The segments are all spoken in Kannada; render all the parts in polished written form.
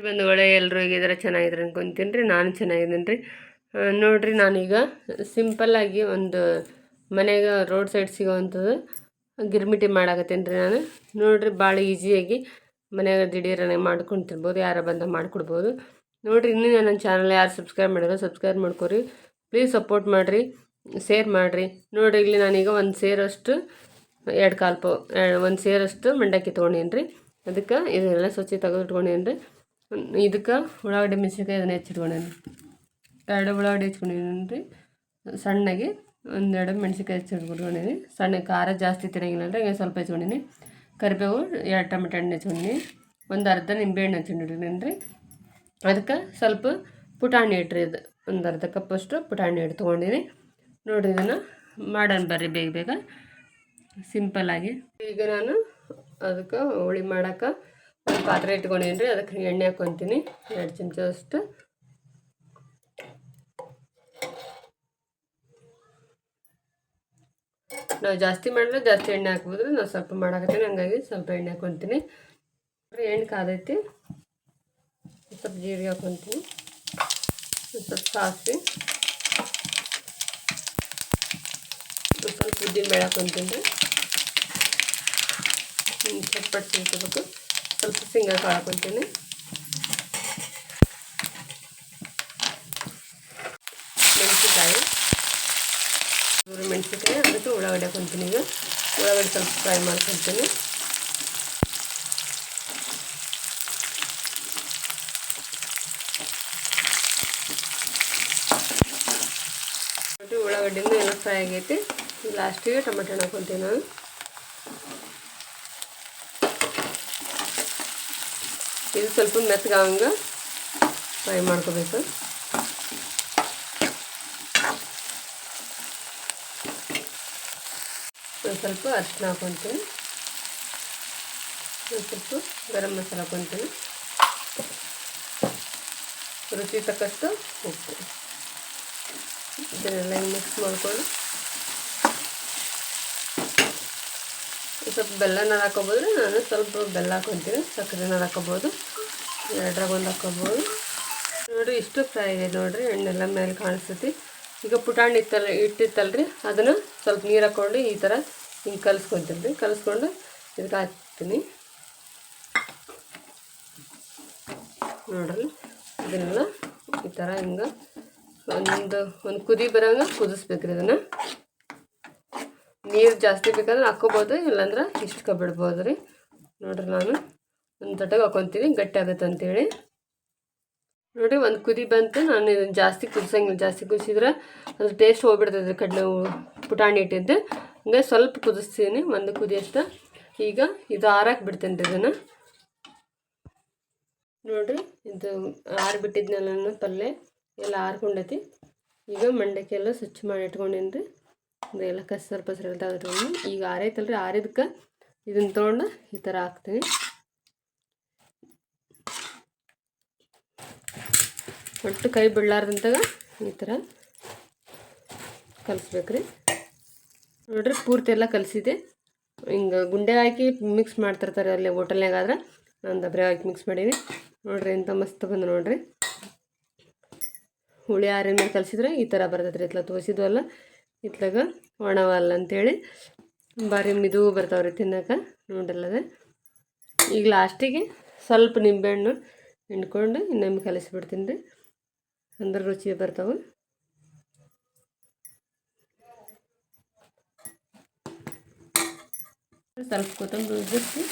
ಬಂಧುಗಳೇ, ಎಲ್ಲರೂ ಹೇಗಿದ್ದಾರೆ? ಚೆನ್ನಾಗಿದ್ರೆ ಅನ್ಕೊಂತೀನಿ ರೀ. ನಾನು ಚೆನ್ನಾಗಿದ್ದೀನಿ ರೀ. ನೋಡಿರಿ, ನಾನೀಗ ಸಿಂಪಲ್ಲಾಗಿ ಒಂದು ಮನೆಗೆ ರೋಡ್ ಸೈಡ್ ಸಿಗೋವಂಥದ್ದು ಗಿರ್ಮಿಟಿ ಮಾಡಾಕತ್ತೀನಿ ರೀ. ನಾನು ನೋಡಿರಿ, ಭಾಳ ಈಸಿಯಾಗಿ ಮನೆಯಾಗ ದಿಢೀರನೆ ಮಾಡ್ಕೊಂಡು ತಿನ್ಬೋದು. ಯಾರ ಬಂದ ಮಾಡಿಕೊಡ್ಬೋದು. ನೋಡಿರಿ, ಇನ್ನೂ ನನ್ನ ಚಾನಲ್ ಯಾರು ಸಬ್ಸ್ಕ್ರೈಬ್ ಮಾಡಿರೋ ಸಬ್ಸ್ಕ್ರೈಬ್ ಮಾಡ್ಕೊರಿ. ಪ್ಲೀಸ್ ಸಪೋರ್ಟ್ ಮಾಡಿರಿ, ಶೇರ್ ಮಾಡಿರಿ. ನೋಡಿರಿ, ಇಲ್ಲಿ ನಾನೀಗ ಒಂದು ಸೇರಷ್ಟು 2 ಕಾಲು ಪಾವು ಒಂದು ಸೇರಷ್ಟು ಮಂಡಕ್ಕಿ ತೊಗೊಂಡೇನಿ ರೀ. ಅದಕ್ಕೆ ಇದನ್ನೆಲ್ಲ ಸ್ವಚ್ಛ ತೆಗೆದಿಟ್ಕೊಂಡೇನಿ ರೀ. ಇದಕ್ಕೆ ಉಳ್ಳಾಗಡ್ಡಿ ಮೆಣಸಿನ್ಕಾಯಿ ಅದನ್ನ ಹೆಚ್ಚಿಟ್ಕೊಂಡೇನಿ. 2 ಉಳ್ಳಾಗಡ್ಡಿ ಹೆಚ್ಚಿಟ್ಕೊಂಡೇನಿ ರೀ. ಸಣ್ಣಗೆ 1-2 ಮೆಣಸಿನ್ಕಾಯಿ ಹೆಚ್ಚಿಟ್ಕೊಂಡೇನಿ. ಸಣ್ಣ ಖಾರ ಜಾಸ್ತಿ ತಿನ್ನಂಗಿಲ್ಲ ಅಂದರೆ ಹಿಂಗೆ ಸ್ವಲ್ಪ ಹೆಚ್ಚಿಕೊಂಡೀನಿ. ಕರಿಬೇವು 2 ಟೊಮೆಟೊ ಹಣ್ಣು ಹೆಚ್ಚಿಕೊಂಡೀನಿ. ಒಂದು ಅರ್ಧ ನಿಂಬೆಹಣ್ಣು ಹೆಚ್ಚಿಟ್ಟಿದ್ದೀನಿ ರೀ. ಅದಕ್ಕೆ ಸ್ವಲ್ಪ ಪುಟಾಣಿ ಇಟ್ರಿ. ಇದು ಒಂದು ಅರ್ಧ ಕಪ್ಪಷ್ಟು ಪುಟಾಣಿ ಹಿಟ್ಟು ತೊಗೊಂಡಿನಿ. ನೋಡಿರಿ, ಇದನ್ನು ಮಾಡೋಣ ಬರ್ರಿ ಬೇಗ ಬೇಗ ಸಿಂಪಲ್ಲಾಗಿ. ಈಗ ನಾನು ಅದಕ್ಕೆ ಹೋಳಿ ಮಾಡೋಕೆ ಒಂದು ಪಾತ್ರೆ ಇಟ್ಕೊಂಡೀನಿ ರೀ. ಅದಕ್ಕೆ ಎಣ್ಣೆ ಹಾಕ್ಕೊತೀನಿ 2 ಚಮಚದಷ್ಟು. ನಾವು ಜಾಸ್ತಿ ಮಾಡಿದ್ರೆ ಜಾಸ್ತಿ ಎಣ್ಣೆ ಹಾಕ್ಬೋದು. ನಾವು ಸ್ವಲ್ಪ ಮಾಡಾಕತ್ತೀನಿ, ಹಂಗಾಗಿ ಸ್ವಲ್ಪ ಎಣ್ಣೆ ಹಾಕ್ಕೊತೀನಿ. ಎಣ್ಣೆ ಕಾದೈತಿ. ಸ್ವಲ್ಪ ಜೀರಿಗೆ ಹಾಕ್ಕೊತೀನಿ, ಸ್ವಲ್ಪ ಸಾಸಿವೆ, ಸ್ವಲ್ಪ ಉದ್ದಿನ ಬೇಳೆ ಹಾಕ್ಕೊತೀನಿ ರೀ. ಚಟ್ಪಟ್ ಸಿಗ್ಕೋಬೇಕು. ಸ್ವಲ್ಪ ಶೇಂಗಾ ಕಾಳು ಹಾಕ್ಕೊತೀನಿ. ಮೆಣಸಿನ್ಕಾಯಿ ಅದಕ್ಕೆ ಉಳ್ಳಾಗಡ್ಡೆ ಹಾಕ್ಕೊತೀನಿ. ಈಗ ಉಳ್ಳಾಗಡ್ಡೆ ಸ್ವಲ್ಪ ಫ್ರೈ ಮಾಡ್ಕೊತೀನಿ. ಉಳ್ಳಾಗಡ್ಡೆನೂ ಎಲ್ಲ ಫ್ರೈ ಆಗೈತಿ. ಲಾಸ್ಟಿಗೆ ಟೊಮೆಟೊ ಹಣ್ಣು ಹಾಕ್ಕೊತೀನಿ ನಾನು. ಇದು ಸ್ವಲ್ಪ ಮೆತ್ತಗಾಗಂಗೆ ಫ್ರೈ ಮಾಡ್ಕೋಬೇಕು. ಒಂದು ಸ್ವಲ್ಪ ಅರಿಶಿನ ಹಾಕ್ಕೊತೀನಿ. ಒಂದು ಸ್ವಲ್ಪ ಗರಂ ಮಸಾಲ ಹಾಕ್ಕೊತೀನಿ. ರುಚಿ ತಕ್ಕಷ್ಟು ಉಪ್ಪು. ಇದನ್ನೆಲ್ಲ ಮಿಕ್ಸ್ ಮಾಡಿಕೊಂಡು ಸ್ವಲ್ಪ ಬೆಲ್ಲನ ಹಾಕೋಬೋದು. ನಾನು ಸ್ವಲ್ಪ ಬೆಲ್ಲ ಹಾಕ್ಕೊತೀನಿ. ಸಕ್ಕರೆನ ಹಾಕೋಬೋದು. 2ರಾಗ 1 ಹಾಕೋಬೋದು. ನೋಡಿರಿ, ಇಷ್ಟು ಫ್ರೈ ಇದೆ. ನೋಡಿರಿ, ಎಣ್ಣೆಲ್ಲ ಮೇಲೆ ಕಾಣಿಸ್ತೈತಿ. ಈಗ ಪುಟಾಣಿ ಇಟ್ಟಿತ್ತಲ್ರಿ, ಅದನ್ನು ಸ್ವಲ್ಪ ನೀರು ಹಾಕ್ಕೊಂಡು ಈ ಥರ ಹಿಂಗೆ ಕಲಿಸ್ಕೊತೀನಿ ರೀ. ಕಲಿಸ್ಕೊಂಡು ಇದಕ್ಕೆ ಹಾಕ್ತೀನಿ. ನೋಡ್ರಿ, ಇದನ್ನೆಲ್ಲ ಈ ಥರ ಹಿಂಗೆ ಒಂದು ಕುದಿ ಬರೋಂಗೆ ಕುದಿಸ್ಬೇಕ್ರಿ. ಇದನ್ನು ನೀರು ಜಾಸ್ತಿ ಬೇಕಾದ್ರೆ ಹಾಕ್ಕೋಬೋದು, ಇಲ್ಲಾಂದ್ರೆ ಇಷ್ಟು ಬಿಡ್ಬೋದು ರೀ. ನೋಡಿರಿ, ನಾನು ಒಂದು ತಟ್ಟೆಗೆ ಹಾಕ್ಕೊತೀನಿ, ಗಟ್ಟಿ ಆಗುತ್ತೆ ಅಂತೇಳಿ. ನೋಡಿ, ಒಂದು ಕುದಿ ಬಂತು. ನಾನು ಇದನ್ನು ಜಾಸ್ತಿ ಕುದಿಸಂಗಿಲ್ಲ. ಜಾಸ್ತಿ ಕುದಿಸಿದ್ರೆ ಅದ್ರ ಟೇಸ್ಟ್ ಹೋಗ್ಬಿಡ್ತದೆ. ಕಡಲೆ ಪುಟಾಣಿ ಇಟ್ಟಿದ್ದು ಹಂಗೆ ಸ್ವಲ್ಪ ಕುದಿಸ್ತೀನಿ, ಒಂದು ಕುದಿಯಷ್ಟು. ಈಗ ಇದು ಆರಕ್ಕೆ ಬಿಡ್ತೇನೆ ರೀ. ಇದನ್ನು ನೋಡಿರಿ, ಇದು ಆರಿಬಿಟ್ಟಿದ್ನೆಲ್ಲ ಪಲ್ಯ ಎಲ್ಲ ಆರ್ಕೊಂಡೈತಿ. ಈಗ ಮಂಡಕ್ಕಿ ಎಲ್ಲ ಸ್ವಚ್ಛ ಮಾಡಿ ಇಟ್ಕೊಂಡೇನಿ ರೀ. ಎಲ್ಲ ಕಸರು ಪಸರು ತೆಗೆದು ಈಗ ಆರೈತಲ್ರಿ. ಆರಿದಕ್ಕೆ ಇದನ್ನು ತೊಗೊಂಡು ಈ ಥರ ಹಾಕ್ತೀನಿ. ಒಟ್ಟು ಕೈ ಬಿಡಲಾರ್ದಂತಾಗ ಈ ಥರ ಕಲಿಸ್ಬೇಕ್ರಿ. ನೋಡಿರಿ, ಪೂರ್ತಿ ಎಲ್ಲ ಕಲಿಸಿದೆ. ಹಿಂಗೆ ಗುಂಡೆ ಹಾಕಿ ಮಿಕ್ಸ್ ಮಾಡ್ತಿರ್ತಾರೆ ಅಲ್ಲಿ ಹೋಟೆಲ್ನಾಗಾದ್ರೆ. ನಾನು ದಬ್ರೆ ಹಾಕಿ ಮಿಕ್ಸ್ ಮಾಡೀನಿ. ನೋಡಿರಿ, ಎಂಥ ಮಸ್ತ್ ಬಂದು ನೋಡಿರಿ. ಹುಳಿ ಆರಿನ ಮೇಲೆ ಕಲಿಸಿದ್ರೆ ಈ ಥರ ಬರ್ತೈತೆ ರೀ. ಇತ್ಲಾಗ ತೋರಿಸಿದ್ವಲ್ಲ, ಇತ್ಲಾಗ ಒಣವಲ್ಲ ಅಂಥೇಳಿ ಭಾರಿ ಮಿದು ಬರ್ತಾವೆ ರೀ ತಿನ್ನೋಕೆ. ನೋಡಿಲ್ಲದೆ ಈಗ ಲಾಸ್ಟಿಗೆ ಸ್ವಲ್ಪ ನಿಂಬೆಹಣ್ಣು ಹಿಂಡ್ಕೊಂಡು ಇನ್ನೊಮ್ಮೆ ಕಲಿಸ್ಬಿಡ್ತೀನಿ ರೀ. ಅಂದ್ರೆ ರುಚಿ ಬರ್ತಾವೆ. ಸ್ವಲ್ಪ ಕೊತ್ತಂಬರಿ ಉದುರಿಸಿ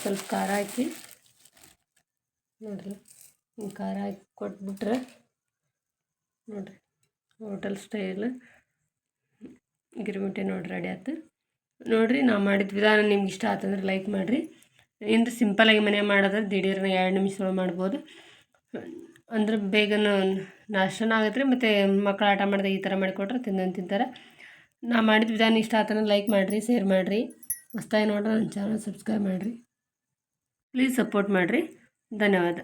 ಸ್ವಲ್ಪ ಖಾರ ಹಾಕಿ ನೋಡಿರಿ, ಖಾರ ಹಾಕಿ ಕೊಟ್ಬಿಟ್ರೆ ನೋಡಿರಿ, ಹೋಟೆಲ್ ಸ್ಟೈಲ್ ಗಿರ್ಮಿಟಿ ನೋಡಿರಿ ರೆಡಿ ಆಯ್ತು. ನೋಡಿರಿ, ನಾವು ಮಾಡಿದ ವಿಧಾನ ನಿಮ್ಗೆ ಇಷ್ಟ ಆಯ್ತಂದ್ರೆ ಲೈಕ್ ಮಾಡಿರಿ. ಏನು ಸಿಂಪಲಾಗಿ ಮನೆ ಮಾಡೋದ್ರೆ ದಿಢೀರ್ನ 2 ನಿಮಿಷದೊಳಗೆ ಮಾಡ್ಬೋದು. ಅಂದ್ರೆ ಬೇಗನ ನಾಷ್ಟನೂ ಆಗತ್ತೆ ರೀ. ಮತ್ತು ಮಕ್ಕಳು ಆಟ ಮಾಡಿದಾಗ ಈ ಥರ ಮಾಡಿಕೊಟ್ರೆ ತಿಂತಾರೆ. ನಾ ಮಾಡಿದ ವಿಧಾನ ಇಷ್ಟ ಆತಂದ್ರೆ ಲೈಕ್ ಮಾಡಿರಿ, ಶೇರ್ ಮಾಡಿರಿ. ಹೊಸ್ದಾಗಿ ನೋಡ್ರೆ ನನ್ನ ಚಾನಲ್ ಸಬ್ಸ್ಕ್ರೈಬ್ ಮಾಡಿರಿ. ಪ್ಲೀಸ್ ಸಪೋರ್ಟ್ ಮಾಡಿರಿ. ಧನ್ಯವಾದ.